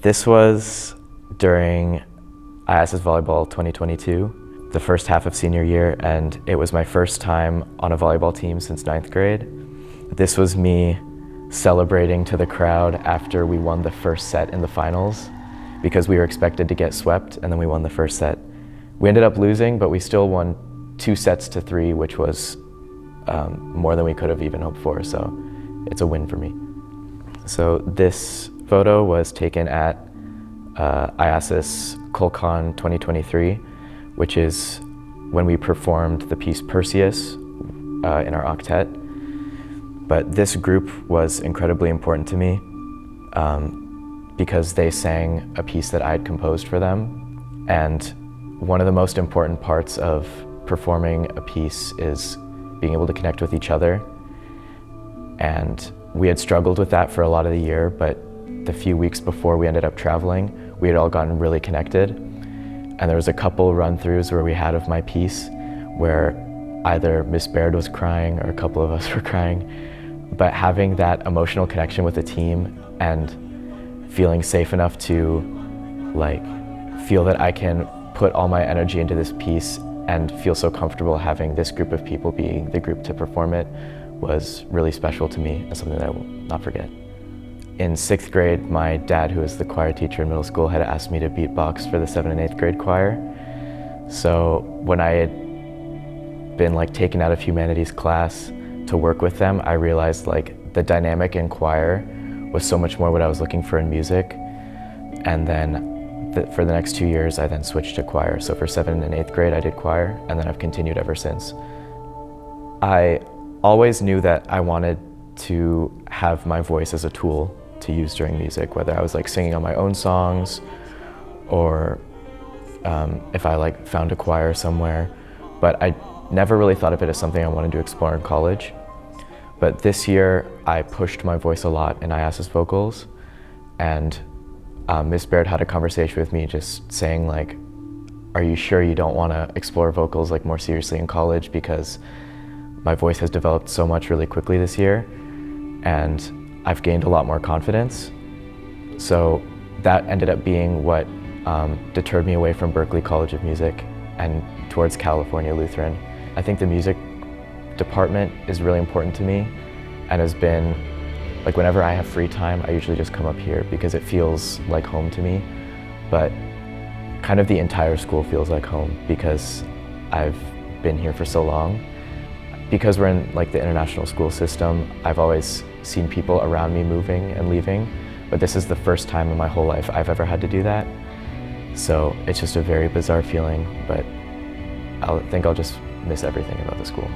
This was during ISS Volleyball 2022, the first half of senior year, and it was my first time on a volleyball team since 9th grade. This was me celebrating to the crowd after we won the first set in the finals, because we were expected to get swept, and then we won the first set. We ended up losing, but we still won 2-3, which was more than we could have even hoped for, so it's a win for me. So this photo was taken at ISS Kulcon 2023, which is when we performed the piece Perseus in our octet. But this group was incredibly important to me because they sang a piece that I had composed for them. And one of the most important parts of performing a piece is being able to connect with each other. And we had struggled with that for a lot of the year, but the few weeks before we ended up traveling, we had all gotten really connected. And there was a couple run-throughs where we had of my piece where either Miss Baird was crying or a couple of us were crying. But having that emotional connection with the team and feeling safe enough to feel that I can put all my energy into this piece and feel so comfortable having this group of people being the group to perform it was really special to me and something that I will not forget. In 6th grade, my dad, who was the choir teacher in middle school, had asked me to beatbox for the 7th and 8th grade choir. So when I had been taken out of humanities class to work with them, I realized the dynamic in choir was so much more what I was looking for in music. And then for the next 2 years, I then switched to choir. So for 7th and 8th grade, I did choir, and then I've continued ever since. I always knew that I wanted to have my voice as a tool to use during music, whether I was singing on my own songs or if I found a choir somewhere. But I never really thought of it as something I wanted to explore in college. But this year, I pushed my voice a lot in ISS vocals, and Miss Baird had a conversation with me just saying are you sure you don't want to explore vocals more seriously in college, because my voice has developed so much really quickly this year, and I've gained a lot more confidence. So that ended up being what deterred me away from Berklee College of Music and towards California Lutheran. I think the music department is really important to me, and has been, whenever I have free time, I usually just come up here because it feels like home to me. But kind of the entire school feels like home because I've been here for so long. Because we're in the international school system, I've always seen people around me moving and leaving, but this is the first time in my whole life I've ever had to do that. So it's just a very bizarre feeling, but I think I'll just miss everything about the school.